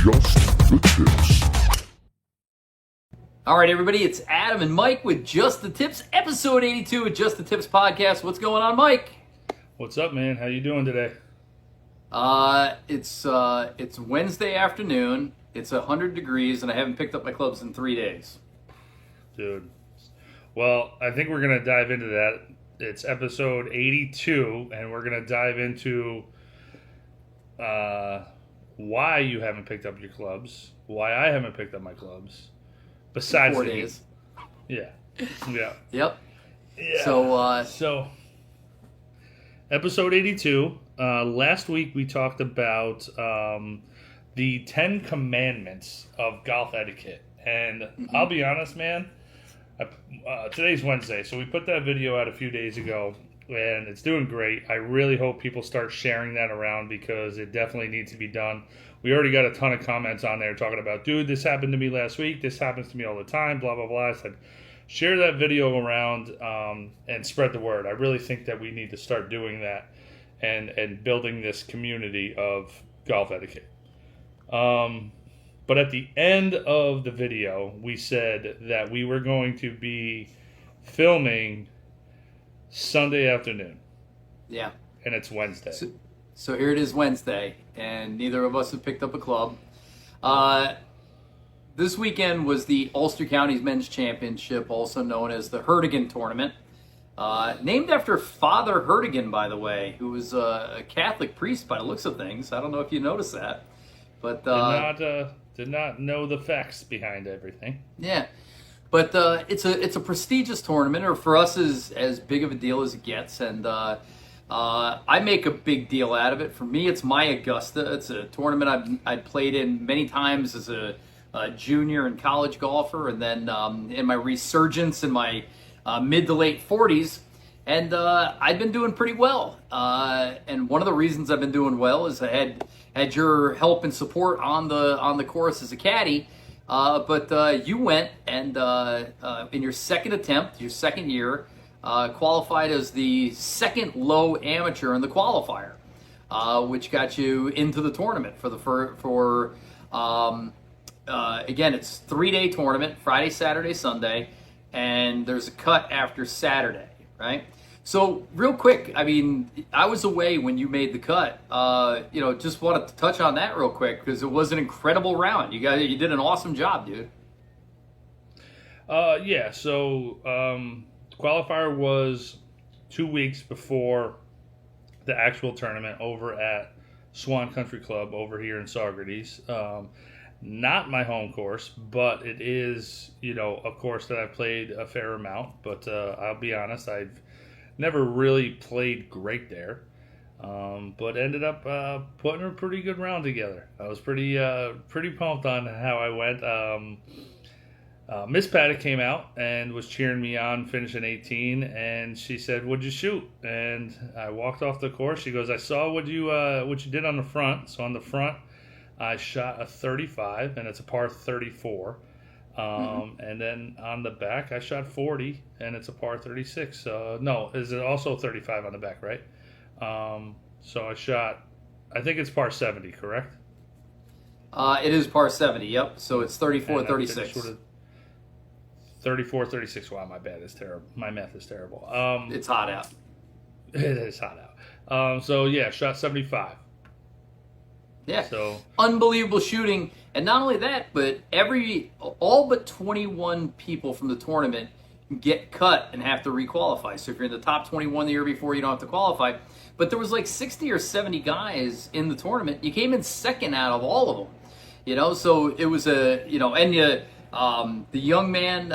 Just the Tips. All right, everybody, it's Adam and Mike with Just the Tips, episode 82 of Just the Tips podcast. What's going on, Mike? What's up, man? How you doing today? It's Wednesday afternoon. It's 100 degrees, and I haven't picked up my clubs in 3 days. Dude. Well, I think we're going to dive into that. It's episode 82, and we're going to dive into why you haven't picked up your clubs, why I haven't picked up my clubs, besides 4 the days. heat. Yeah. Yep. Yeah. So, episode 82. Last week we talked about the 10 commandments of golf etiquette. And I'll be honest, man, today's Wednesday, so we put that video out a few days ago, and it's doing great. I really hope people start sharing that around because it definitely needs to be done. We already got a ton of comments on there talking about, dude, this happened to me last week. This happens to me all the time, blah, blah, blah. I said, share that video around and spread the word. I really think that we need to start doing that and building this community of golf etiquette. But at the end of the video, we said that we were going to be filming Sunday afternoon. yeah. And it's Wednesday. So here it is Wednesday, and neither of us have picked up a club. This weekend was the Ulster County's Men's Championship, also known as the Herdegen Tournament. Named after Father Herdegen, by the way, who was a Catholic priest by the looks of things. I don't know if you noticed that. But did not know the facts behind everything. Yeah. But it's a prestigious tournament, or for us as big of a deal as it gets, and I make a big deal out of it. For me, it's my Augusta. It's a tournament I've played in many times as a junior and college golfer, and then in my resurgence in my mid to late 40s, and I've been doing pretty well. And one of the reasons I've been doing well is I had your help and support on the course as a caddy. But you went and in your second attempt, your second year, qualified as the second low amateur in the qualifier, which got you into the tournament again, it's 3-day tournament, Friday, Saturday, Sunday, and there's a cut after Saturday, right? So real quick, I mean, I was away when you made the cut. Just wanted to touch on that real quick because it was an incredible round. You did an awesome job, dude. So qualifier was 2 weeks before the actual tournament over at Swan Country Club over here in Saugerties. Not my home course, but it is, a course that I've played a fair amount. But I'll be honest, I've never really played great there, but ended up putting a pretty good round together. I was pretty pumped on how I went. Miss Paddock came out and was cheering me on, finishing 18, and she said, "What'd you shoot?" And I walked off the course. She goes, "I saw what you did on the front." So on the front, I shot a 35, and it's a par 34. And then on the back, I shot 40, and it's a par 36. No, is it also 35 on the back, right? So I shot, I think it's par 70, correct? It is par 70, yep. So it's 34, 36. 34, 36. Wow, my bad. It's terrible. My math is terrible. It's hot out. It is hot out. Shot 75. Yeah, so unbelievable shooting, and not only that, but all but 21 people from the tournament get cut and have to requalify. So if you're in the top 21 the year before, you don't have to qualify. But there was like 60 or 70 guys in the tournament. You came in second out of all of them, So it was the young man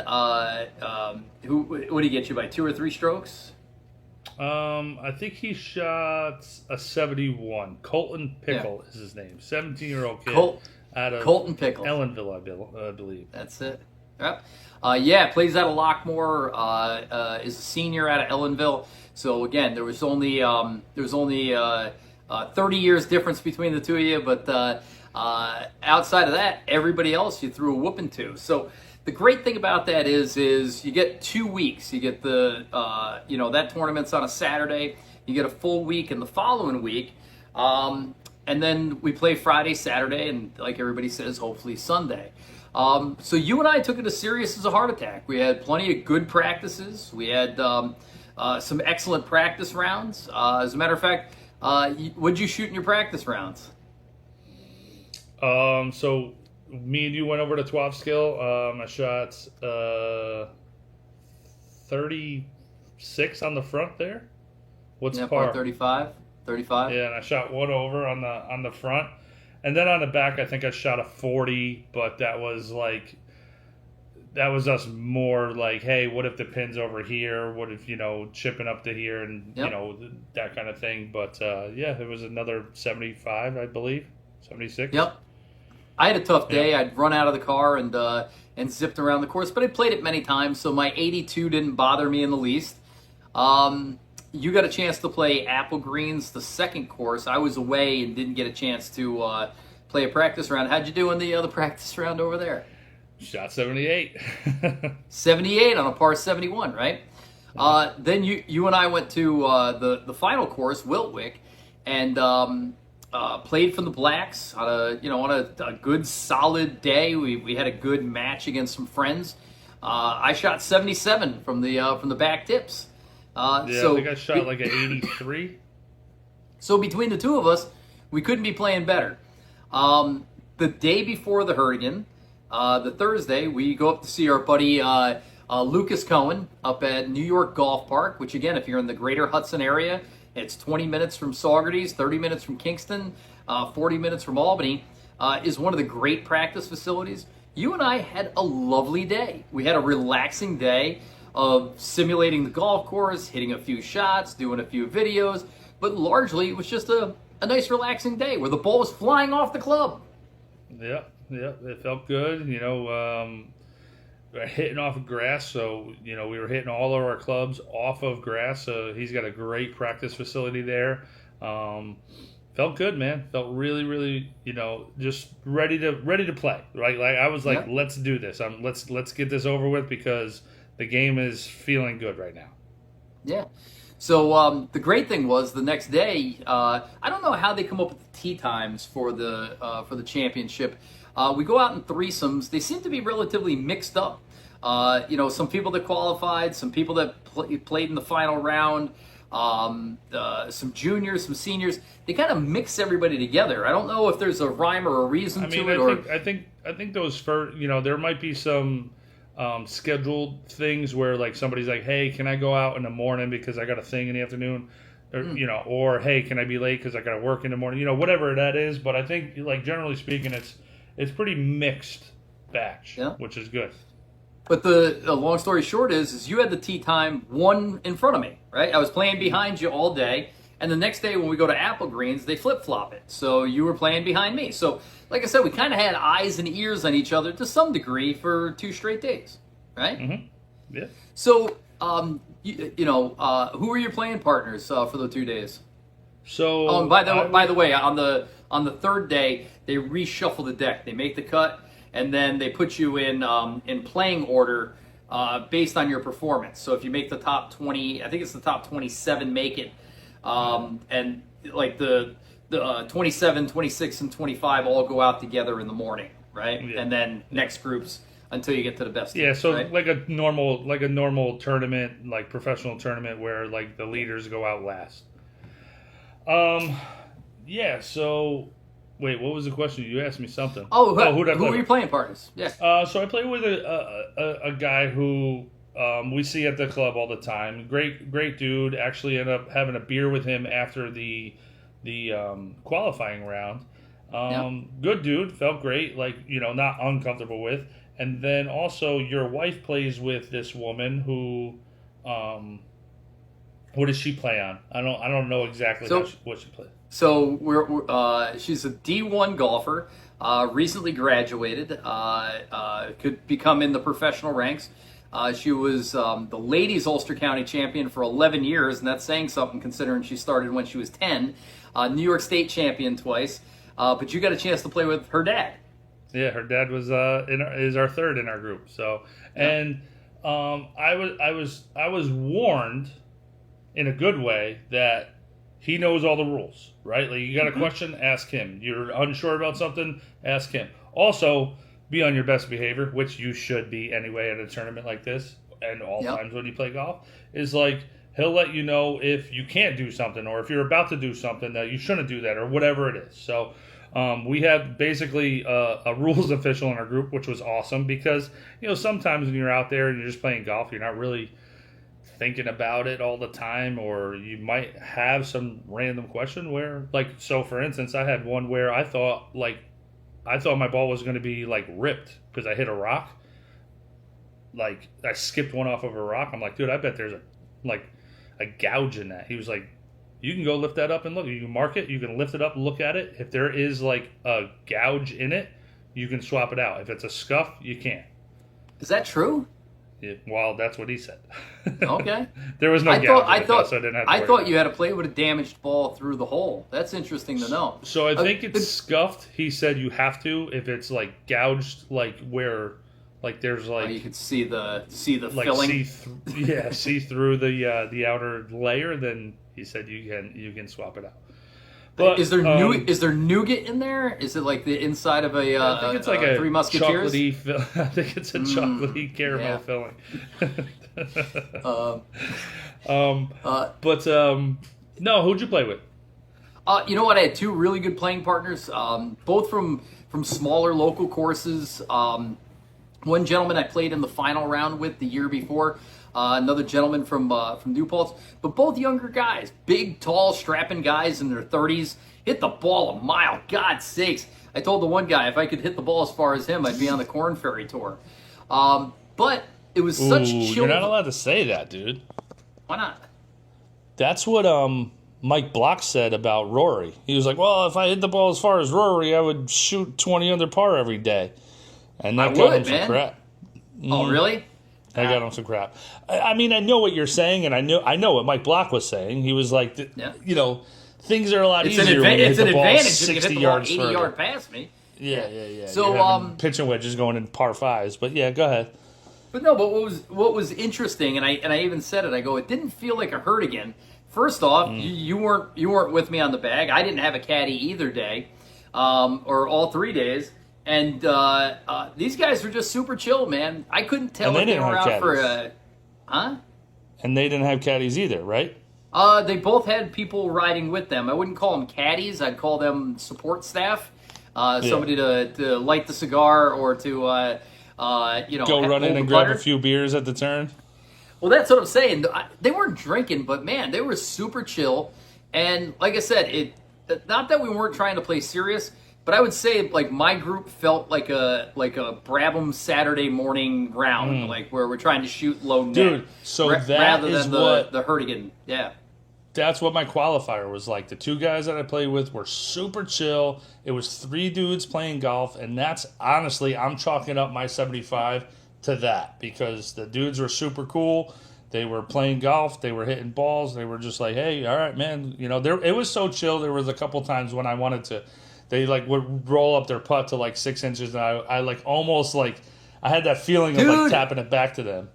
who what did he get you by 2 or 3 strokes? I think he shot a 71. Colton Pickle is his name. 17-year-old kid out of Colton Pickle. Ellenville, I believe. That's it. Yep. Plays out of Lockmore. Is a senior out of Ellenville. So again, there was only 30 years difference between the two of you, but outside of that, everybody else you threw a whooping to. So the great thing about that is you get 2 weeks. You get that tournament's on a Saturday. You get a full week in the following week. and then we play Friday, Saturday, and like everybody says, hopefully Sunday. So you and I took it as serious as a heart attack. We had plenty of good practices. We had some excellent practice rounds. As a matter of fact, what'd you shoot in your practice rounds? So me and you went over to 12 skill. I shot 36 on the front there. What's par? 35. 35. Yeah, and I shot one over on the front, and then on the back, I think I shot a 40. But that was us more like, hey, what if the pin's over here? What if chipping up to here and that kind of thing. But yeah, it was another 75, I believe, 76. Yep. I had a tough day. I'd run out of the car and zipped around the course, but I played it many times, so my 82 didn't bother me in the least. You got a chance to play Apple Greens, the second course. I was away and didn't get a chance to play a practice round. How'd you do in the other practice round over there? Shot 78. 78 on a par 71, right? Then you and I went to the final course, Wiltwick, and played from the blacks on a good solid day. We had a good match against some friends. I shot 77 from the back tips. So I think I shot like an 83. So between the two of us, we couldn't be playing better. The day before the Herdegen, the Thursday, we go up to see our buddy Lucas Cohen up at New York Golf Park, which again, if you're in the greater Hudson area, it's 20 minutes from Saugerties, 30 minutes from Kingston, 40 minutes from Albany, is one of the great practice facilities. You and I had a lovely day. We had a relaxing day of simulating the golf course, hitting a few shots, doing a few videos, but largely it was just a nice relaxing day where the ball was flying off the club. Yeah, it felt good. Hitting off of grass, so we were hitting all of our clubs off of grass. So he's got a great practice facility there. Felt good, man. Felt really, really, just ready to play. Right, like I was like, let's do this. Let's get this over with because the game is feeling good right now. Yeah. So the great thing was the next day. I don't know how they come up with the tee times for the championship. We go out in threesomes. They seem to be relatively mixed up. Some people that qualified, some people that played in the final round, some juniors, some seniors. They kind of mix everybody together. I don't know if there's a rhyme or a reason to it. I think those first, there might be some scheduled things where like somebody's like, hey, can I go out in the morning because I got a thing in the afternoon, or or hey, can I be late because I got to work in the morning, whatever that is. But I think like generally speaking, it's pretty mixed batch, which is good. But the long story short is you had the tee time one in front of me, right? I was playing behind you all day, and the next day when we go to Apple Greens, they flip-flop it. So you were playing behind me. So like I said, we kind of had eyes and ears on each other to some degree for 2 straight days, right? Mm-hmm. Yeah. So, who were your playing partners for the 2 days? So, and by the way, on the third day, they reshuffle the deck. They make the cut, and then they put you in playing order based on your performance. So if you make the top 20, I think it's the top 27 make it, and like the 27, 26, and 25 all go out together in the morning, right? Yeah. And then next groups until you get to the best. Yeah, teams, so right? like a normal tournament, like professional tournament where like the leaders go out last. Yeah, so wait, what was the question? You asked me something. Who were you playing partners? Yeah. So I played with a guy who we see at the club all the time. Great dude. Actually ended up having a beer with him after the qualifying round. Good dude, felt great, like, not uncomfortable with. And then also your wife plays with this woman who what does she play on? I don't know exactly what she plays. So she's a D1 golfer, recently graduated, could become in the professional ranks. She was the ladies Ulster County champion for 11 years, and that's saying something considering she started when she was 10. New York State champion twice, but you got a chance to play with her dad. Yeah, her dad was is our third in our group. So, and I was warned in a good way that he knows all the rules, right? Like, you got a question, ask him. You're unsure about something, ask him. Also, be on your best behavior, which you should be anyway at a tournament like this, and all times when you play golf, is like, he'll let you know if you can't do something, or if you're about to do something that you shouldn't do that, or whatever it is. So we had basically a rules official in our group, which was awesome because, sometimes when you're out there and you're just playing golf, you're not really thinking about it all the time, or you might have some random question where, like, so for instance, I had one where I thought my ball was going to be like ripped because I hit a rock. Like, I skipped one off of a rock. I'm like, dude, I bet there's a gouge in that. He was like, you can go lift that up and look. You can mark it. You can lift it up and look at it. If there is like a gouge in it, you can swap it out. If it's a scuff, you can't. Is that true? Well, that's what he said. Okay. There was no gouge. So I didn't have to I thought you had to play with a damaged ball through the hole. That's interesting to know. So I think it's scuffed. He said you have to if it's like gouged, like where, like there's like you could see the like filling. See through the outer layer. Then he said you can swap it out. But is there nougat in there? Is it like the inside of a? I think it's like a Three Musketeers. I think it's a chocolatey caramel filling. No, who'd you play with? You know what? I had two really good playing partners, both from smaller local courses. One gentleman I played in the final round with the year before. Another gentleman from New Paltz, but both younger guys, big, tall, strapping guys in their 30s, hit the ball a mile. God's sakes! I told the one guy if I could hit the ball as far as him, I'd be on the Corn Ferry Tour. But it was such chill. You're not allowed to say that, dude. Why not? That's what Mike Block said about Rory. He was like, "Well, if I hit the ball as far as Rory, I would shoot 20 under par every day," and that got him some crap. Oh, really? I got him some crap. I mean, I know what you're saying, and I know what Mike Block was saying. He was like, things are a lot easier when you hit the ball 60 yards 80 yard past me. Yeah. So pitching wedges going in par fives, but yeah, go ahead. But what was interesting, and I even said it. I go, it didn't feel like a Herdegen. First off, you weren't with me on the bag. I didn't have a caddy either day, or all 3 days. And these guys were just super chill, man. I couldn't tell if they were out for a... Huh? And they didn't have caddies either, right? They both had people riding with them. I wouldn't call them caddies. I'd call them support staff. Somebody to light the cigar or to, go run in and grab a few beers at the turn. Well, that's what I'm saying. They weren't drinking, but, man, they were super chill. And like I said, not that we weren't trying to play serious, but I would say, like, my group felt like a Brabham Saturday morning round, like where we're trying to shoot low net. Dude, so rather than the Herdegen. Yeah. That's what my qualifier was like. The two guys that I played with were super chill. It was 3 dudes playing golf, and that's, honestly, I'm chalking up my 75 to that because the dudes were super cool. They were playing golf. They were hitting balls. They were just like, hey, all right, man. It was so chill. There was a couple times when I wanted to... They like would roll up their putt to like 6 inches, and I like almost like I had that feeling of like tapping it back to them.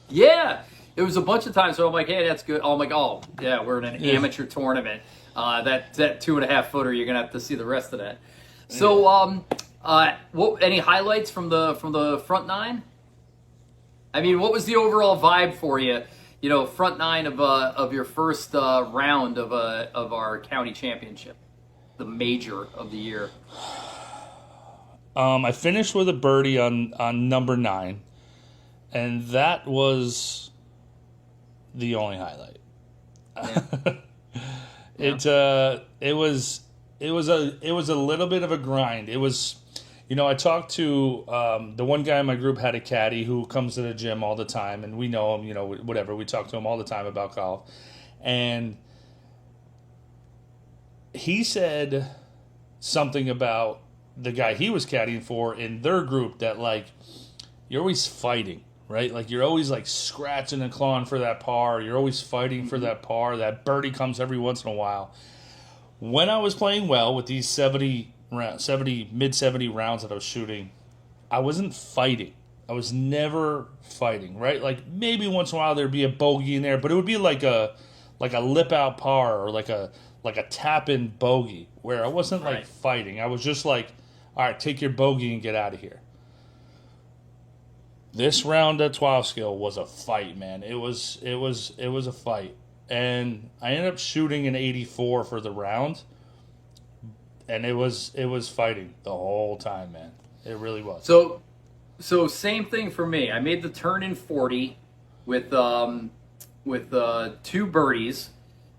Yeah, it was a bunch of times where I'm like, hey, that's good. I'm like, oh yeah, we're in an amateur tournament. That 2.5 footer, you're gonna have to see the rest of that. So, any highlights from the front nine? I mean, what was the overall vibe for you? Front nine of your first round of our county championship. The major of the year. I finished with a birdie on number 9, and that was the only highlight. Yeah. It was a little bit of a grind. It was, I talked to the one guy in my group had a caddy who comes to the gym all the time, and we know him. Whatever, we talk to him all the time about golf, and he said something about the guy he was caddying for in their group that, like, you're always fighting, right? Like, you're always, like, scratching and clawing for that par. You're always fighting for that par. That birdie comes every once in a while. When I was playing well with these mid-70 rounds that I was shooting, I wasn't fighting. I was never fighting, right? Like, maybe once in a while there'd be a bogey in there, but it would be like a lip-out par or like a like a tap-in bogey where I wasn't like Right. fighting. I was just like, all right, take your bogey and get out of here. This round at 12 skill was a fight, man. It was a fight. And I ended up shooting an 84 for the round. And it was fighting the whole time, man. It really was. So same thing for me. I made the turn in 40 with 2 birdies,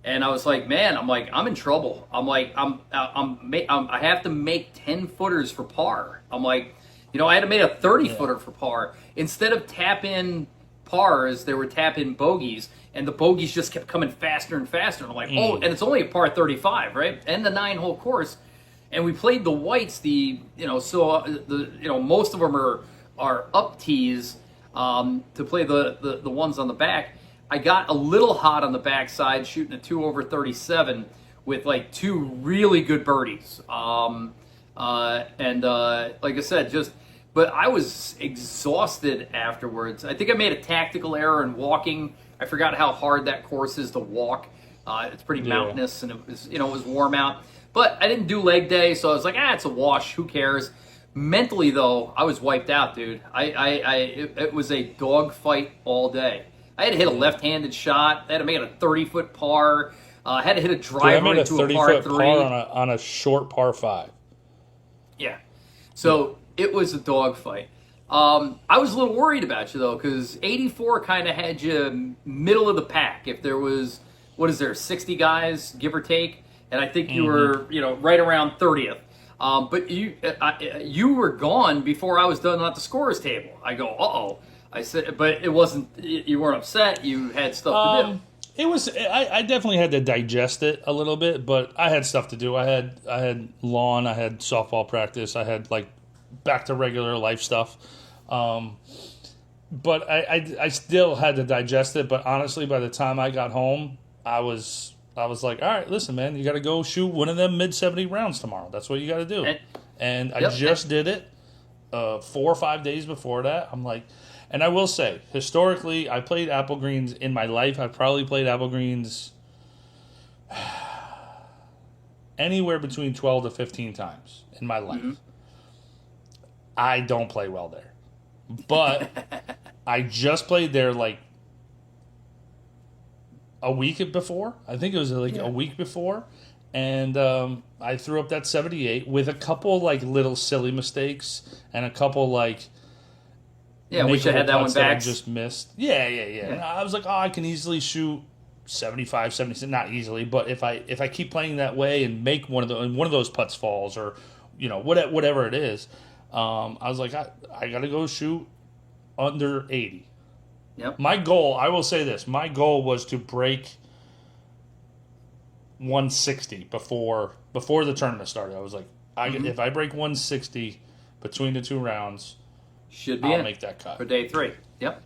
and I was like, man, I'm in trouble. I have to make 10 footers for par. I had to make a 30 footer for par instead of tap in pars. There were tap in bogeys, and the bogeys just kept coming faster and faster. And I'm like, oh, and it's only a par 35, right? And the 9-hole course. And we played the whites. Most of them are up tees to play the ones on the back. I got a little hot on the backside, shooting a 2 over 37 with like 2 really good birdies. Like I said, but I was exhausted afterwards. I think I made a tactical error in walking. I forgot how hard that course is to walk. It's pretty mountainous, and it was warm out. But I didn't do leg day, so I was like, it's a wash. Who cares? Mentally, though, I was wiped out, dude. It was a dog fight all day. I had to hit a left-handed shot. I had to make it a 30-foot par. I had to hit a driver into a par 3 on a short par 5. Yeah. So it was a dog fight. I was a little worried about you, though, because 84 kind of had you middle of the pack. If there was, 60 guys, give or take? And I think you were, right around 30th. But you were gone before I was done at the scorers table. I go, uh-oh. I said, but it wasn't, you weren't upset. You had stuff to do. It was, I definitely had to digest it a little bit, but I had stuff to do. I had lawn, I had softball practice, I had like back to regular life stuff. But I still had to digest it. But honestly, by the time I got home, I was like, all right, listen, man, you got to go shoot one of them mid-70 rounds tomorrow. That's what you got to do. And I just did it 4 or 5 days before that. I'm like, and I will say, historically, I played apple greens in my life. I've probably played apple greens anywhere between 12 to 15 times in my life. I don't play well there. But I just played there like a week before. I think it was like a week before. And I threw up that 78 with a couple like little silly mistakes and a couple like wish I had that one back. I just missed. Yeah. And I was like, I can easily shoot 75, 76. Not easily, but if I keep playing that way and make one of those putts falls or whatever it is, I was like, I got to go shoot under 80. Yep. My goal, I will say this, my goal was to break 160 before the tournament started. I was like, if I break 160 between the 2 rounds, I'll make that cut for day 3. Yep.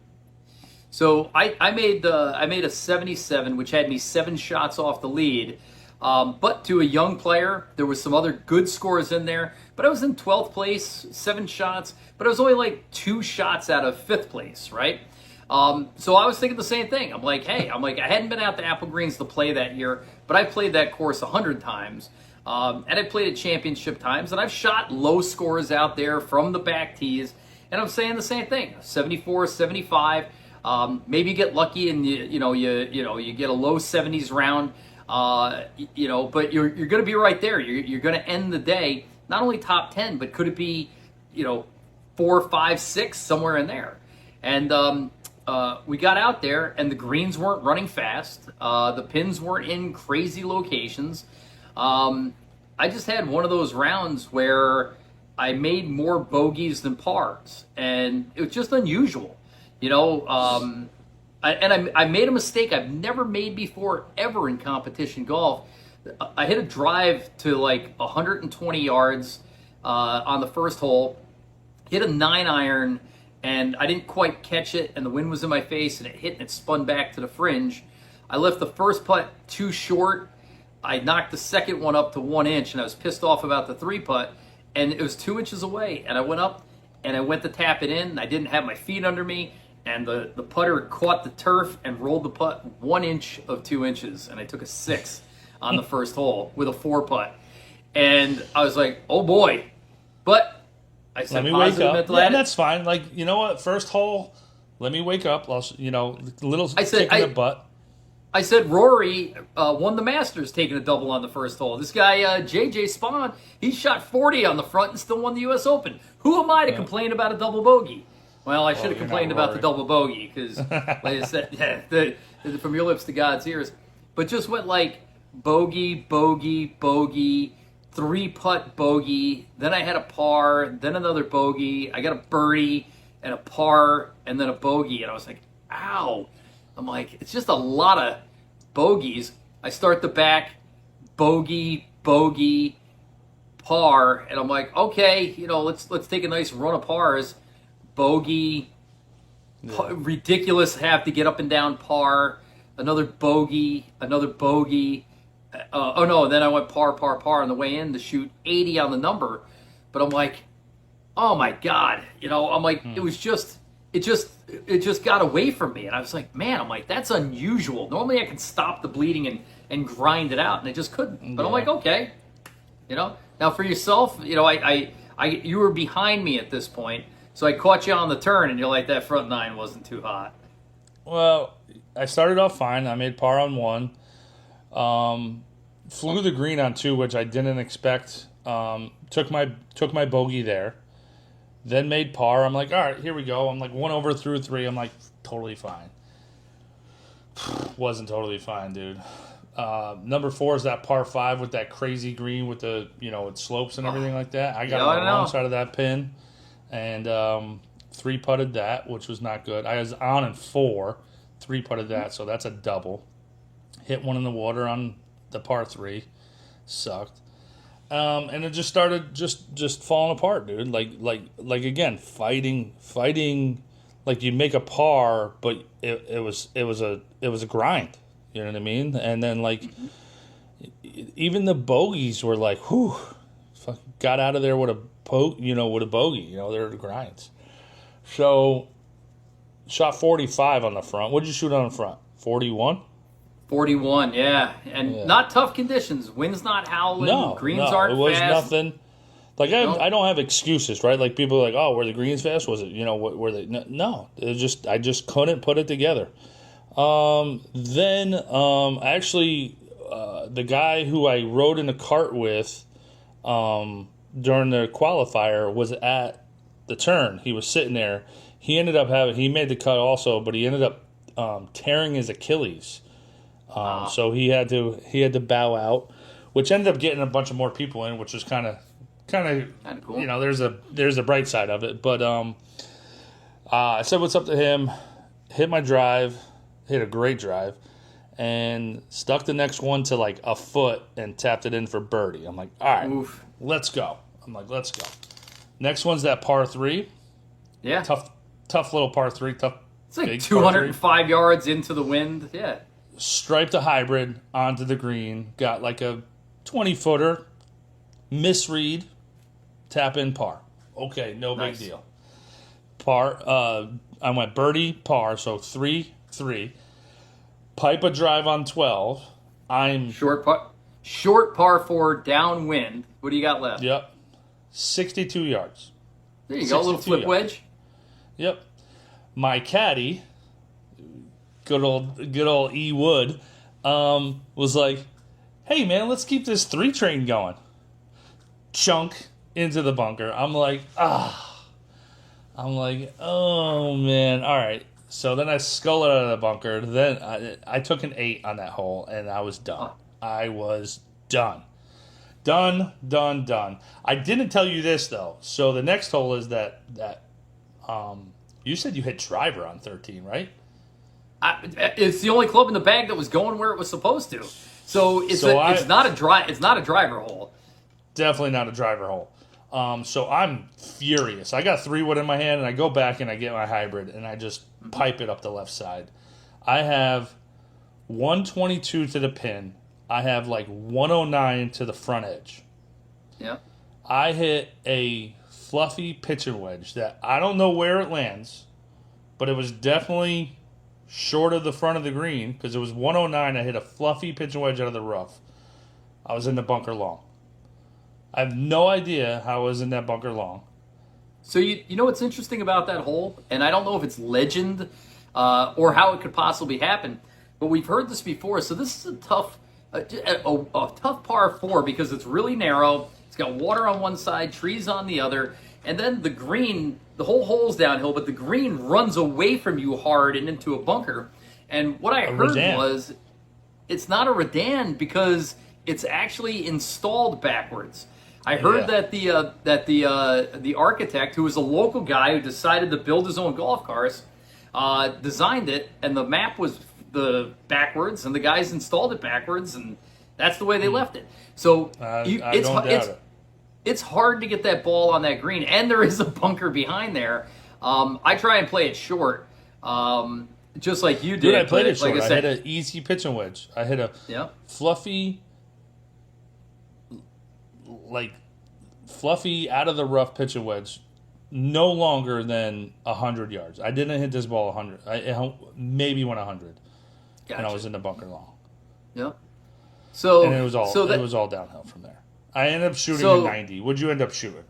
So I made a 77, which had me 7 shots off the lead. But to a young player, there was some other good scores in there. But I was in 12th place, 7 shots. But I was only like 2 shots out of 5th place, right? So I was thinking the same thing. I'm like, I hadn't been out to Apple Greens to play that year, but I played that course 100 times. And I played it championship times. And I've shot low scores out there from the back tees. And I'm saying the same thing, 74, 75. Maybe you get lucky and you get a low 70s round. But you're going to be right there. You're going to end the day not only top 10, but could it be 4, 5, 6 somewhere in there? And we got out there, and the greens weren't running fast. The pins weren't in crazy locations. I just had one of those rounds where I made more bogeys than pars, and it was just unusual. I made a mistake I've never made before ever in competition golf. I hit a drive to like 120 yards on the first hole, hit a 9-iron, and I didn't quite catch it, and the wind was in my face, and it hit and it spun back to the fringe. I left the first putt too short. I knocked the second one up to 1 inch, and I was pissed off about the 3-putt, and it was 2 inches away, and I went up, and I went to tap it in, and I didn't have my feet under me, and the putter caught the turf and rolled the putt 1 inch of 2 inches, and I took a 6. on the first hole with a 4-putt. And I was like, oh boy. But I said, let me wake up. mental Yeah, attitude. that's fine. Like, you know what? First hole, let me wake up. I'll, a little I said, kick in the butt. I said Rory won the Masters taking a double on the first hole. This guy, JJ Spawn, he shot 40 on the front and still won the U.S. Open. Who am I to complain about a double bogey? Well, I should have complained about the double bogey because, like I said, from your lips to God's ears. But just went like bogey, bogey, bogey, 3-putt bogey. Then I had a par, then another bogey. I got a birdie and a par and then a bogey. And I was like, ow. I'm like, it's just a lot of bogeys. I start the back, bogey, bogey, par, and I'm like, okay, let's take a nice run of pars. Bogey, ridiculous, have to get up and down par, another bogey, another bogey. Oh no, then I went par, par, par on the way in to shoot 80 on the number. But I'm like, oh my God, I'm like, it just got away from me. And I was like, man, I'm like, that's unusual. Normally I can stop the bleeding and grind it out, and I just couldn't. But I'm like, okay, Now for yourself, you were behind me at this point, so I caught you on the turn, and you're like, that front 9 wasn't too hot. Well, I started off fine. I made par on 1. Flew the green on 2, which I didn't expect. Took my bogey there. Then made par. I'm like, all right, here we go. I'm like 1 over through 3. I'm like, totally fine. Wasn't totally fine, dude. Number 4 is that par 5 with that crazy green with the, it slopes and everything like that. I got on the wrong side of that pin and 3-putted that, which was not good. I was on in 4, 3-putted that, so that's a double. Hit one in the water on the par 3. Sucked. And it just started just falling apart, dude. Like again, fighting. Like you make a par, but it was a grind. You know what I mean? And then even the bogeys were like, whew, got out of there with a with a bogey. They're the grinds. So shot 45 on the front. What'd you shoot on the front? 41. 41, yeah. And not tough conditions. Wind's not howling. Greens aren't fast. It was nothing. Like, I don't have excuses, right? Like, people are like, oh, were the greens fast? Was it, were they? No. It was just, I just couldn't put it together. Then, actually, the guy who I rode in a cart with during the qualifier was at the turn. He was sitting there. He made the cut also, but he ended up tearing his Achilles. So he had to bow out, which ended up getting a bunch of more people in, which was kind of cool. There's a bright side of it. But I said what's up to him, hit my drive, hit a great drive, and stuck the next one to like a foot and tapped it in for birdie. I'm like, all right, let's go. Let's go. Next one's that par 3. Yeah. Tough little par 3. It's like 205 yards into the wind. Yeah. Striped a hybrid onto the green, got like a 20-footer, misread, tap in par. Okay, no big deal. Par, I went birdie, par, so 3-3. Pipe a drive on 12. I'm short par 4 downwind. What do you got left? Yep, 62 yards. There you go, a little flip wedge. Yep. My caddy, good old E Wood, was like, hey man, let's keep this 3 train going. Chunk into the bunker. I'm like, oh man, all right. So then I scull it out of the bunker. Then I took an 8 on that hole, and I was done. I was done. Done. I didn't tell you this though. So the next hole is that you said you hit driver on 13, right? It's the only club in the bag that was going where it was supposed to. So it's not a driver hole. Definitely not a driver hole. So I'm furious. I got 3-wood in my hand, and I go back and I get my hybrid, and I just pipe it up the left side. I have 122 to the pin. I have like 109 to the front edge. Yeah. I hit a fluffy pitching wedge that I don't know where it lands, but it was definitely short of the front of the green because it was 109. I hit a fluffy pitching wedge out of the rough. I was in the bunker long. I have no idea how I was in that bunker long. So you know what's interesting about that hole, and I don't know if it's legend or how it could possibly happen, but we've heard this before. So this is a tough par four because it's really narrow. It's got water on one side, trees on the other, and then the green, the whole hole's downhill, but the green runs away from you hard and into a bunker. And what I heard was it's not a Redan because it's actually installed backwards. I heard that the architect, who was a local guy who decided to build his own golf cars, designed it, and the map was the backwards, and the guys installed it backwards, and that's the way they left it. So it's hard to get that ball on that green, and there is a bunker behind there. I try and play it short, just like you did. Dude, I played it short. Like I hit an easy pitching wedge. I hit a fluffy out of the rough pitching wedge, no longer than 100 yards. I didn't hit this ball 100. I maybe went 100, and I was in the bunker long. Yep. So and it was all downhill from there. I ended up shooting a 90. What'd you end up shooting?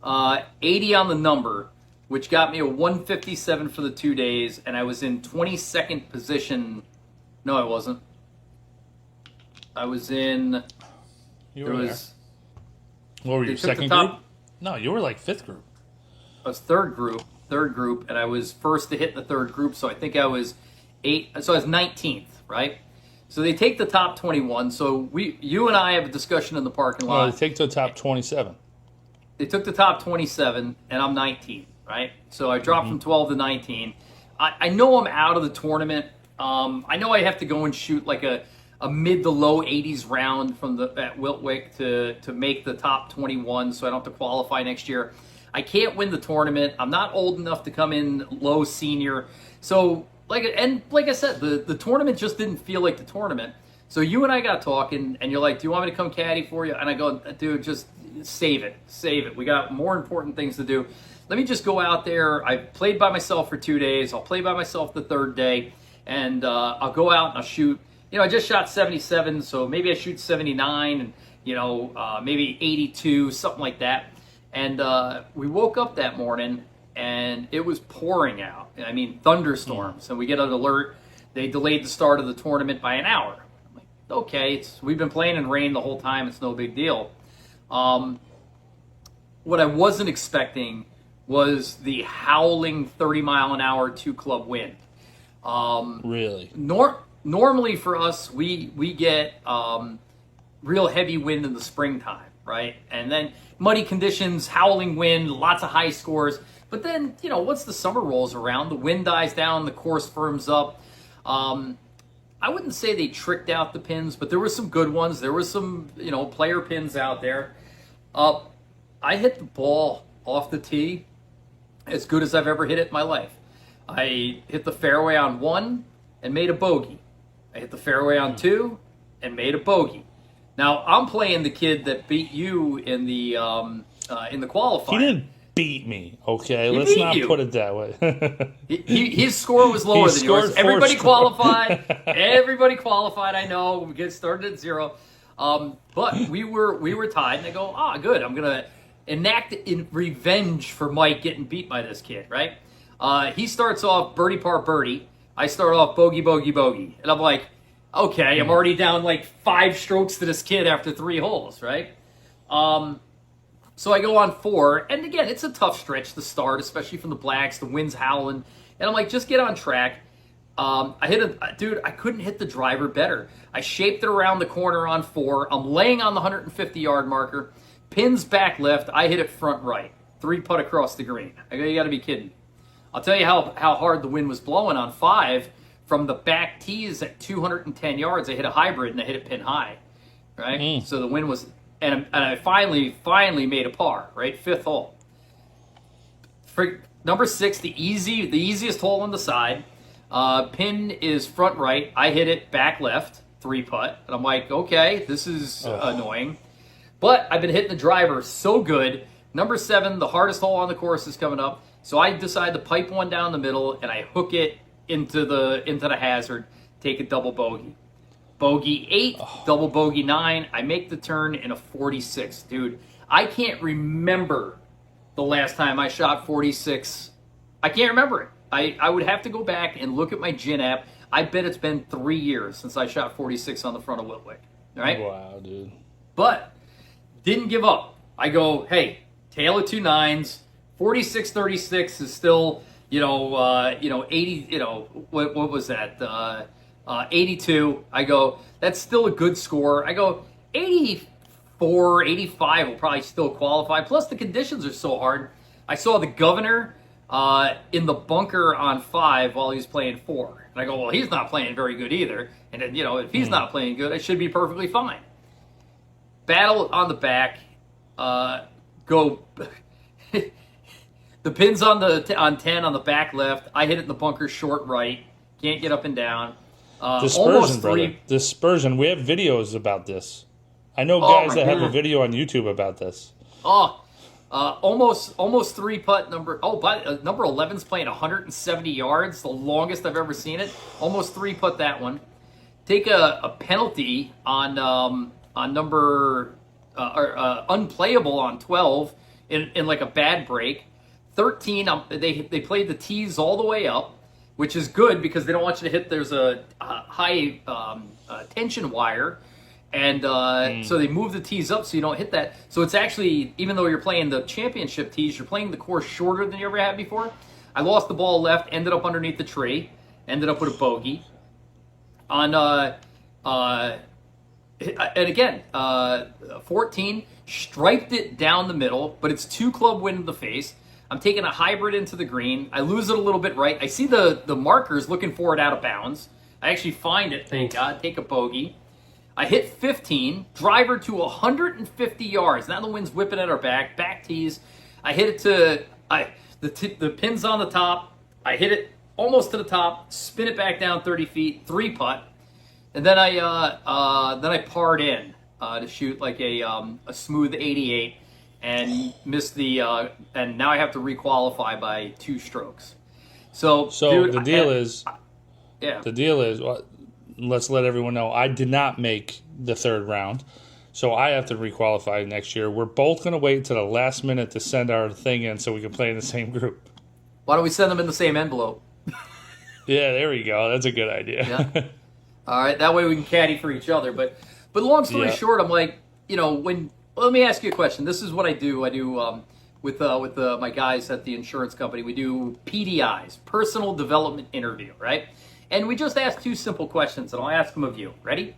80 on the number, which got me a 157 for the 2 days, and I was in 22nd position. No, I wasn't. I was in. You were there. What were you, second group? No, you were like fifth group. I was third group, and I was first to hit the third group, so I think I was 19th, right? So they take the top 21. So you and I have a discussion in the parking lot. Oh, they take the top 27. They took the top 27, and I'm 19, right? So I dropped from 12 to 19. I know I'm out of the tournament. I know I have to go and shoot like a mid to low 80s round at Wiltwick to make the top 21, so I don't have to qualify next year. I can't win the tournament. I'm not old enough to come in low senior. So like I said, the tournament just didn't feel like the tournament. So you and I got talking, and you're like, "Do you want me to come caddy for you?" And I go, "Dude, just save it. We got more important things to do. Let me just go out there. I played by myself for 2 days. I'll play by myself the third day, and I'll go out and I'll shoot." You know, I just shot 77, so maybe I shoot 79 and, maybe 82, something like that. And we woke up that morning, and it was pouring out. I mean, thunderstorms. And we get an alert. They delayed the start of the tournament by an hour. I'm like, okay, we've been playing in rain the whole time. It's no big deal. What I wasn't expecting was the howling 30-mile-an-hour two-club wind. Really? Normally for us, we get real heavy wind in the springtime, right? And then muddy conditions, howling wind, lots of high scores. But then, once the summer rolls around, the wind dies down, the course firms up. I wouldn't say they tricked out the pins, but there were some good ones. There were some, player pins out there. I hit the ball off the tee as good as I've ever hit it in my life. I hit the fairway on 1 and made a bogey. I hit the fairway on 2 and made a bogey. Now I'm playing the kid that beat you in the qualifier. He didn't beat me. Okay, let's not put it that way. His score was lower than yours. Everybody qualified. Everybody qualified. I know. We get started at 0, but we were tied. And I go, good. I'm gonna enact in revenge for Mike getting beat by this kid. Right? He starts off birdie par birdie. I start off bogey, bogey, bogey. And I'm like, okay, I'm already down like 5 strokes to this kid after 3 holes, right? So I go on 4. And again, it's a tough stretch to start, especially from the blacks. The wind's howling. And I'm like, just get on track. I couldn't hit the driver better. I shaped it around the corner on 4. I'm laying on the 150-yard marker. Pins back left. I hit it front right. 3-putt across the green. I go, you got to be kidding. I'll tell you how hard the wind was blowing on 5 from the back tees at 210 yards. I hit a hybrid and I hit it pin high, right? So the wind was, and I finally made a par, right? 5th hole. For number 6, the easiest hole on the side. Pin is front right. I hit it back left, 3-putt, and I'm like, okay, this is annoying, but I've been hitting the driver so good. Number 7, the hardest hole on the course is coming up. So I decide to pipe one down the middle, and I hook it into the hazard, take a double bogey. bogey 8, double bogey 9. I make the turn in a 46. Dude, I can't remember the last time I shot 46. I can't remember it. I would have to go back and look at my Gin app. I bet it's been 3 years since I shot 46 on the front of Whitwick. All right? Wow, dude. But didn't give up. I go, hey, tail of 2 9s. 46 36 is still, 80, what was that? 82. I go, that's still a good score. I go, 84, 85 will probably still qualify. Plus the conditions are so hard. I saw the governor in the bunker on 5 while he was playing 4. And I go, well, he's not playing very good either. And then, if he's not playing good, I should be perfectly fine. Battle on the back. Go. The pin's on 10 on the back left. I hit it in the bunker short right. Can't get up and down. Dispersion, brother. Dispersion. We have videos about this. I know guys that have a video on YouTube about this. Almost 3 putt number. Number 11's playing 170 yards, the longest I've ever seen it. Almost 3 putt that one. Take a penalty on number unplayable on 12 in like a bad break. 13, they played the tees all the way up, which is good because they don't want you to hit. There's a high tension wire. And so they move the tees up so you don't hit that. So it's actually, even though you're playing the championship tees, you're playing the course shorter than you ever had before. I lost the ball left, ended up underneath the tree, ended up with a bogey. And again, 14, striped it down the middle, but it's 2 club wind in the face. I'm taking a hybrid into the green. I lose it a little bit right. I see the markers looking for it out of bounds. I actually find it, thank God, take a bogey. I hit 15, driver to 150 yards. Now the wind's whipping at our back tees. I hit it to, the pin's on the top. I hit it almost to the top, spin it back down 30 feet, 3 putt. And then I parred in to shoot like a smooth 88 and missed and now I have to requalify by 2 strokes. So dude, the deal is, let's let everyone know, I did not make the 3rd round, so I have to requalify next year. We're both going to wait to the last minute to send our thing in so we can play in the same group. Why don't we send them in the same envelope? Yeah, there we go. That's a good idea. Yeah. All right, that way we can caddy for each other. But long story short, I'm like, let me ask you a question. This is what I do. I do with my guys at the insurance company. We do PDIs, personal development interview, right? And we just ask 2 simple questions, and I'll ask them of you. Ready?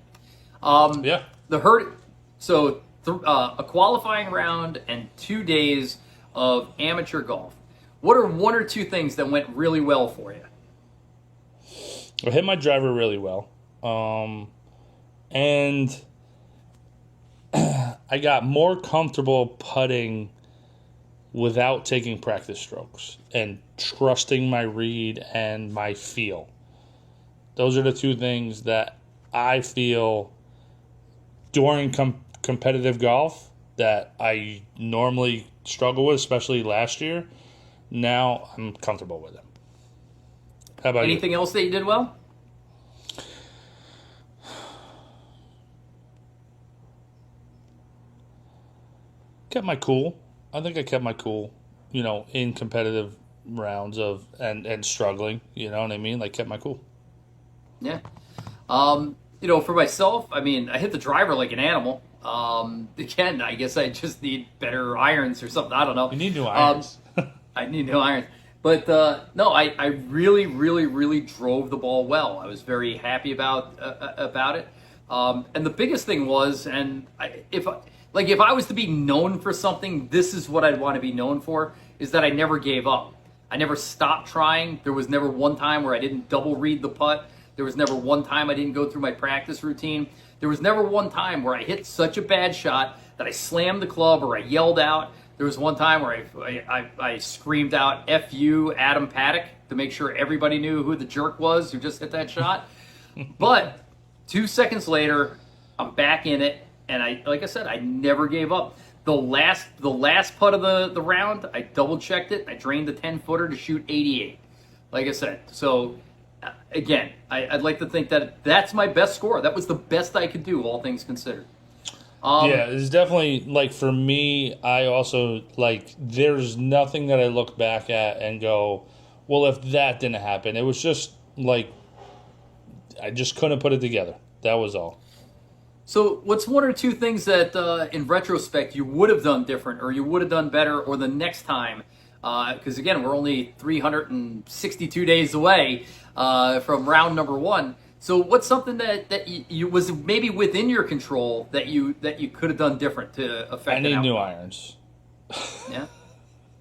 Yeah. A qualifying round and 2 days of amateur golf. What are 1 or 2 things that went really well for you? I hit my driver really well. And I got more comfortable putting without taking practice strokes and trusting my read and my feel. Those are the 2 things that I feel during competitive golf that I normally struggle with, especially last year. Now I'm comfortable with them. How about anything else that you did well? Kept my cool. I think I kept my cool, in competitive rounds and struggling, you know what I mean? Like, kept my cool. Yeah. For myself, I hit the driver like an animal. Again, I guess I just need better irons or something. I don't know. You need new irons. I need new irons. But no, I really, really, really drove the ball well. I was very happy about it. And the biggest thing was, if I was to be known for something, this is what I'd want to be known for, is that I never gave up. I never stopped trying. There was never one time where I didn't double read the putt. There was never one time I didn't go through my practice routine. There was never one time where I hit such a bad shot that I slammed the club or I yelled out. There was one time where I screamed out, F you, Adam Paddock, to make sure everybody knew who the jerk was who just hit that shot. But 2 seconds later, I'm back in it. And like I said, I never gave up. The last putt of the round, I double checked it. I drained the 10-footer to shoot 88. Like I said, so again, I'd like to think that that's my best score. That was the best I could do, all things considered. Yeah, it's definitely, like, for me, I also, like, there's nothing that I look back at and go, well, if that didn't happen, it was just, like, I just couldn't put it together. That was all. So, what's one or two things that, in retrospect, you would have done different, or you would have done better, or the next time? Because again, we're only 362 days away from round number 1. So, what's something that you was maybe within your control that you could have done different to affect? I need new irons. Yeah.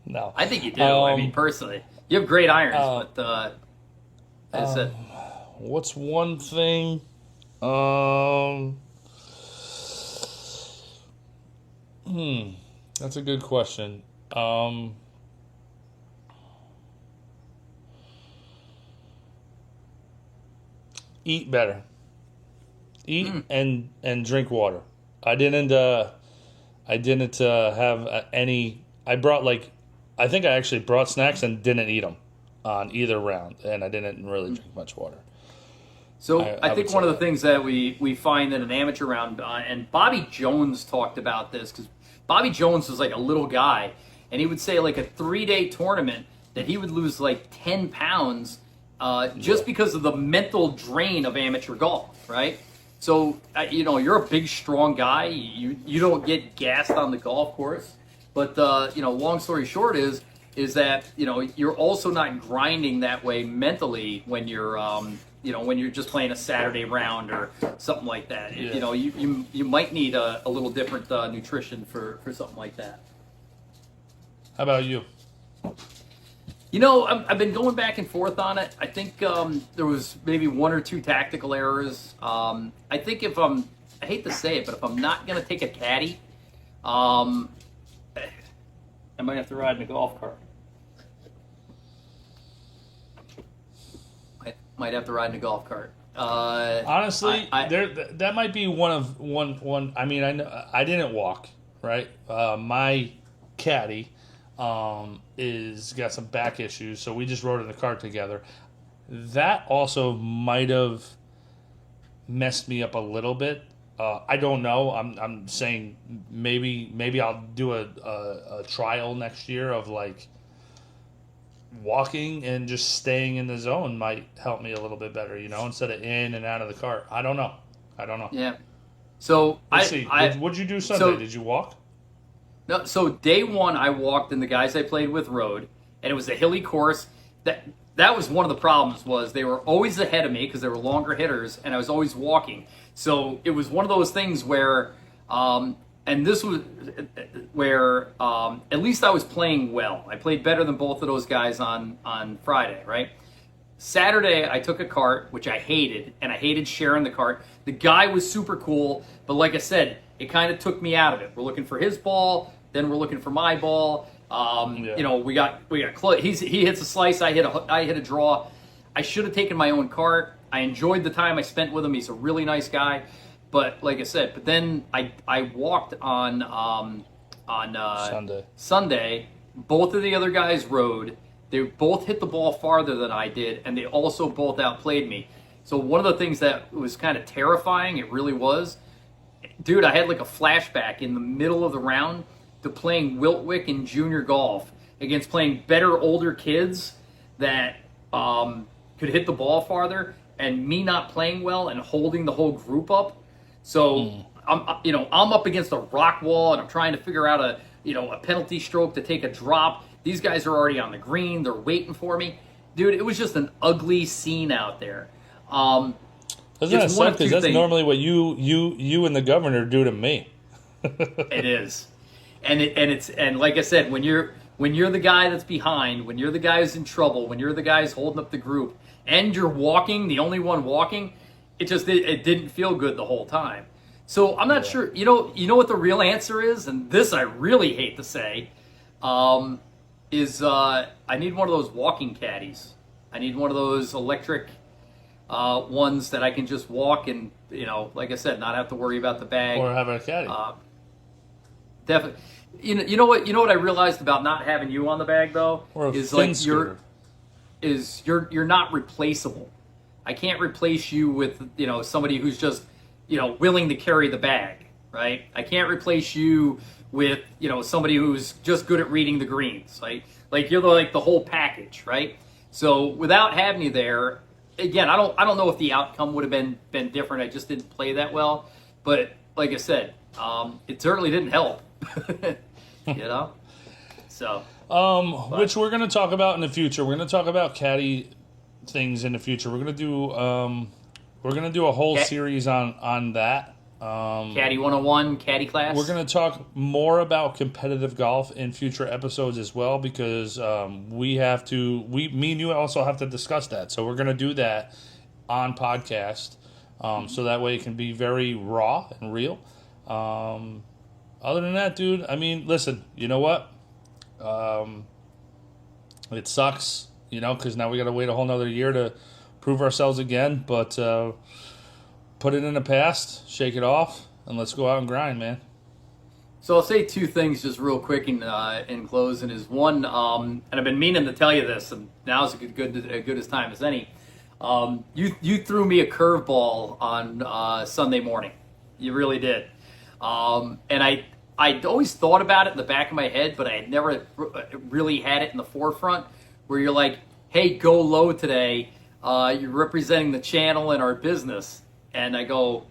No, I think you do. I mean, personally, you have great irons, but that's it. What's one thing? That's a good question. Eat better. Eat and drink water. I didn't have any. I think I actually brought snacks and didn't eat them on either round, and I didn't really drink much water. So I think one of the things that we find in an amateur round, and Bobby Jones talked about this, because Bobby Jones was like a little guy, and he would say like a 3-day tournament that he would lose like 10 pounds just because of the mental drain of amateur golf, right? So, you're a big, strong guy. You don't get gassed on the golf course. But, long story short is that, you're also not grinding that way mentally when you're, when you're just playing a Saturday round or something like that. Yeah. You might need a little different nutrition for something like that. How about you? I've been going back and forth on it. I think there was maybe 1 or 2 tactical errors. I think I hate to say it, but if I'm not going to take a caddy, I might have to ride in a golf cart. Might have to ride in a golf cart. Honestly, that might be one. I mean, I didn't walk, right? My caddy is got some back issues, so we just rode in the cart together. That also might have messed me up a little bit. I don't know. I'm saying maybe I'll do a trial next year of like walking and just staying in the zone might help me a little bit better, instead of in and out of the cart. I don't know. Yeah. So Let's see. What'd you do Sunday? So, did you walk? No, so day 1 I walked and the guys I played with rode, and it was a hilly course. That was one of the problems, was they were always ahead of me because they were longer hitters, and I was always walking. So it was one of those things where, and this was where at least I was playing well. I played better than both of those guys on Friday, right? Saturday, I took a cart, which I hated, and I hated sharing the cart. The guy was super cool, but like I said, it kind of took me out of it. We're looking for his ball, then we're looking for my ball. We got close. He hits a slice, I hit a draw. I should have taken my own cart. I enjoyed the time I spent with him. He's a really nice guy. But like I said, but then I walked on Sunday. Both of the other guys rode. They both hit the ball farther than I did, and they also both outplayed me. So one of the things that was kind of terrifying, it really was, dude, I had like a flashback in the middle of the round to playing Wiltwick in junior golf against playing better older kids that could hit the ball farther, and me not playing well and holding the whole group up. So I'm up against a rock wall and I'm trying to figure out a penalty stroke to take a drop. These guys are already on the green. They're waiting for me. Dude, it was just an ugly scene out there. Doesn't that suck? Because that's normally what you and the governor do to me. It is. And like I said, when you're the guy that's behind, when you're the guy who's in trouble, when you're the guy who's holding up the group, and you're walking, the only one walking, it didn't feel good the whole time. So I'm not sure. You know what the real answer is, and this I really hate to say, is I need one of those walking caddies. I need one of those electric ones that I can just walk and, like I said, not have to worry about the bag. Or have a caddy. Definitely. You know what I realized about not having you on the bag though or is like you're not replaceable. I can't replace you with, somebody who's just, willing to carry the bag, right? I can't replace you with, somebody who's just good at reading the greens, right? Like you're the whole package, right? So without having you there, again, I don't know if the outcome would have been different. I just didn't play that well, but like I said, it certainly didn't help, So, which we're going to talk about in the future. We're going to talk about caddy things in the future. We're going to do a whole series on that. Caddy 101, caddy class. We're going to talk more about competitive golf in future episodes as well, because me and you also have to discuss that. So we're going to do that on podcast, so that way it can be very raw and real. Other than that, dude, I mean, listen, you know what? It sucks, because now we got to wait a whole nother year to prove ourselves again, but put it in the past, shake it off, and let's go out and grind, man. So I'll say two things just real quick in closing. Is one, and I've been meaning to tell you this, and now's as good as time as any. You threw me a curveball on Sunday morning. You really did. And I'd always thought about it in the back of my head, but I had never really had it in the forefront, where you're like, hey, go low today. You're representing the channel and our business. And I go,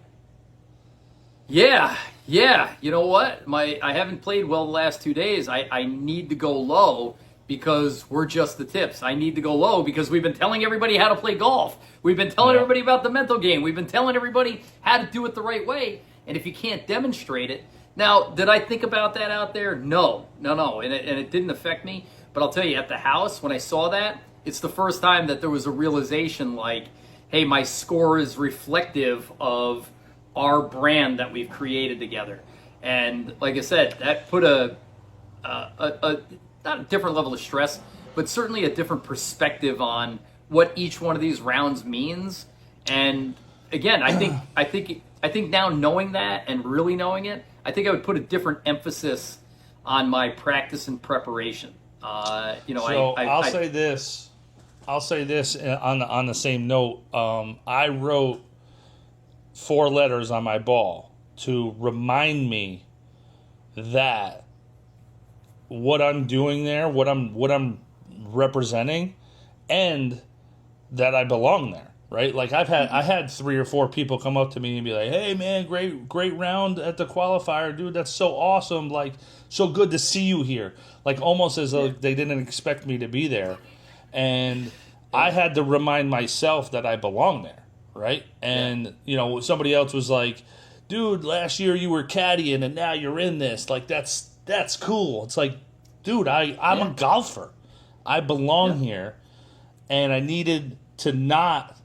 yeah, you know what? I haven't played well the last 2 days. I need to go low because we're just the tips. I need to go low because we've been telling everybody how to play golf. We've been telling everybody about the mental game. We've been telling everybody how to do it the right way. And if you can't demonstrate it, now, did I think about that out there? No. And it didn't affect me. But I'll tell you, at the house, when I saw that, it's the first time that there was a realization like, hey, my score is reflective of our brand that we've created together. And like I said, that put a not a different level of stress, but certainly a different perspective on what each one of these rounds means. And again, I think now knowing that and really knowing it, I think I would put a different emphasis on my practice and preparation. I'll say this on the same note. I wrote 4 letters on my ball to remind me that what I'm doing there, what I'm representing, and that I belong there. Right? Like I had 3 or 4 people come up to me and be like, "Hey man, great round at the qualifier, dude. That's so awesome. Like so good to see you here." Like almost as though they didn't expect me to be there. And I had to remind myself that I belong there, right? And somebody else was like, "Dude, last year you were caddying and now you're in this. Like that's cool." It's like, dude, I'm a golfer. I belong here, and I needed to not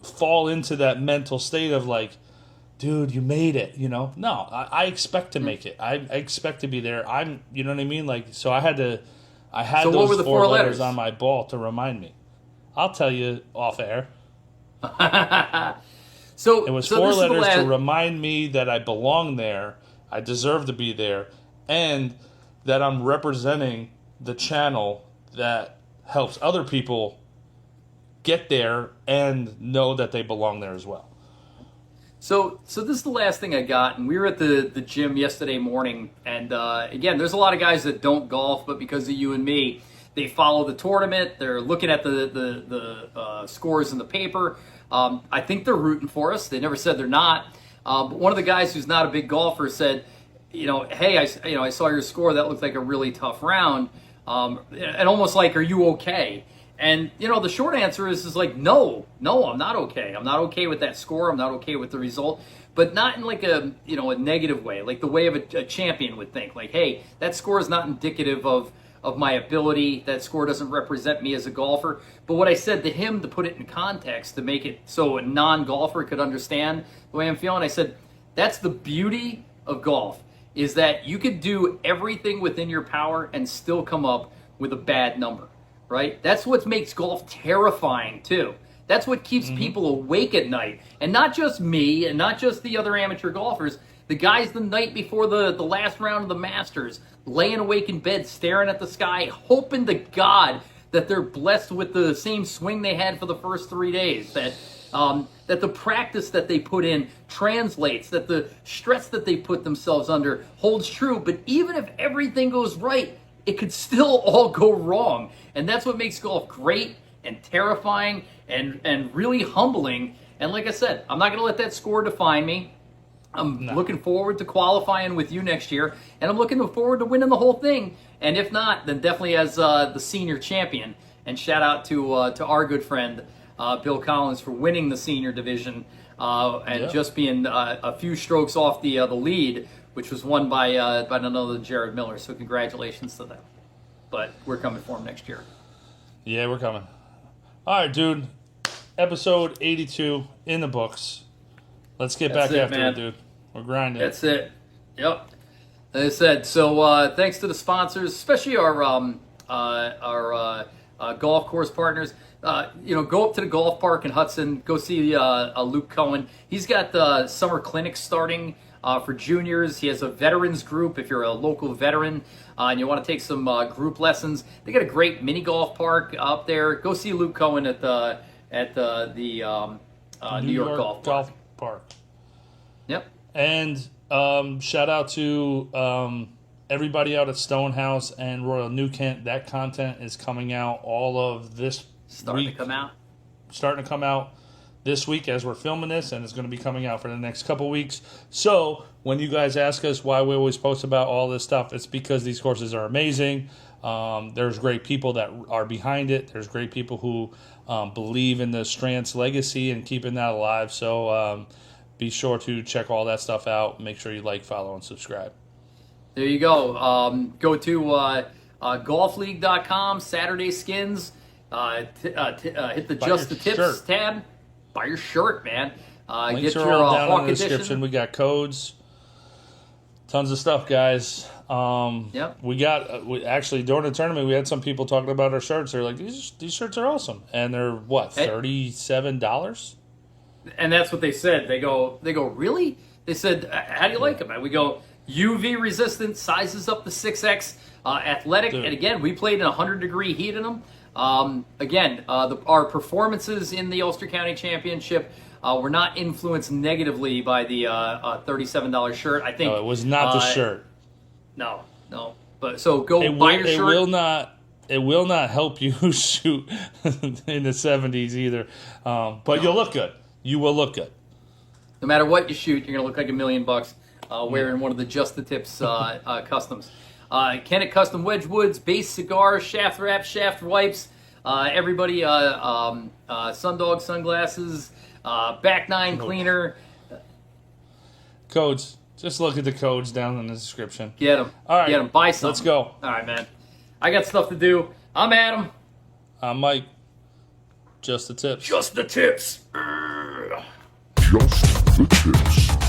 fall into that mental state of like, dude, you made it, No, I expect to make it. I expect to be there. You know what I mean? Like, so I had So those what were the 4 letters letters on my ball to remind me. I'll tell you off air. So it was 4 letters to remind me that I belong there, I deserve to be there, and that I'm representing the channel that helps other people get there and know that they belong there as well. So this is the last thing I got, and we were at the gym yesterday morning, and again, there's a lot of guys that don't golf, but because of you and me, they follow the tournament, they're looking at the scores in the paper. I think they're rooting for us. They never said they're not. But one of the guys who's not a big golfer said, hey, I saw your score. That looked like a really tough round, and almost like, are you okay? And, the short answer is like, no, I'm not okay. I'm not okay with that score. I'm not okay with the result, but not in like a negative way, like the way of a champion would think. Like, hey, that score is not indicative of my ability. That score doesn't represent me as a golfer. But what I said to him, to put it in context, to make it so a non-golfer could understand the way I'm feeling, I said, that's the beauty of golf, is that you could do everything within your power and still come up with a bad number. Right? That's what makes golf terrifying, too. That's what keeps people awake at night. And not just me, and not just the other amateur golfers. The guys the night before the last round of the Masters, laying awake in bed, staring at the sky, hoping to God that they're blessed with the same swing they had for the first 3 days, that that the practice that they put in translates, that the stress that they put themselves under holds true. But even if everything goes right, it could still all go wrong. And that's what makes golf great and terrifying and really humbling. And like I said, I'm not going to let that score define me. I'm looking forward to qualifying with you next year, and I'm looking forward to winning the whole thing. And if not, then definitely as the senior champion. And shout out to our good friend Bill Collins for winning the senior division and just being a few strokes off the lead, which was won by none other than Jared Miller. So congratulations to them. But we're coming for him next year. Yeah, we're coming. All right, dude. Episode 82 in the books. Let's get back after it, dude. We're grinding. That's it. Yep. As I said, so thanks to the sponsors, especially our golf course partners. Go up to the golf park in Hudson. Go see Luke Cohen. He's got summer clinics starting for juniors. He has a veterans group if you're a local veteran and you want to take some group lessons. They got a great mini golf park up there. Go see Luke Cohen at the New York Golf Park. Yep. And shout out to everybody out at Stonehouse and Royal New Kent. That content is coming out all of this Starting week. to come out this week as we're filming this, and it's going to be coming out for the next couple weeks. So when you guys ask us why we always post about all this stuff, it's because these courses are amazing. There's great people that are behind it. There's great people who believe in the Strand's legacy and keeping that alive. So be sure to check all that stuff out. Make sure you like, follow, and subscribe. There you go. Go to golfleague.com, Saturday Skins. Hit the Just the Tips shirt tab. Buy your shirt, man. Links Get are your all down Hawk in the description. edition. We got codes. Tons of stuff, guys. Yep. We got actually during the tournament we had some people talking about our shirts. They're like, these shirts are awesome, and they're what, $37? And that's what they said. They go, really? They said, how do you like them? And we go, UV resistant, sizes up to 6X, athletic. Dude. And again, we played in 100-degree heat in them. Our performances in the Ulster County Championship were not influenced negatively by the $37 shirt. I think No, it was not the shirt. No. But so go buy your shirt. It will not help you shoot in the 70s either. But you'll look good. You will look good. No matter what you shoot, you're gonna look like $1 million wearing one of the Just the Tips customs. Kennett Custom Wedgewoods, base cigars, shaft wrap, shaft wipes. Everybody, Sundog sunglasses, back nine cleaner. Codes. Just look at the codes down in the description. Get them. All right. Get them. Buy some. Let's go. All right, man. I got stuff to do. I'm Adam. I'm Mike. Just the Tips. Just the Tips. Just the Tips.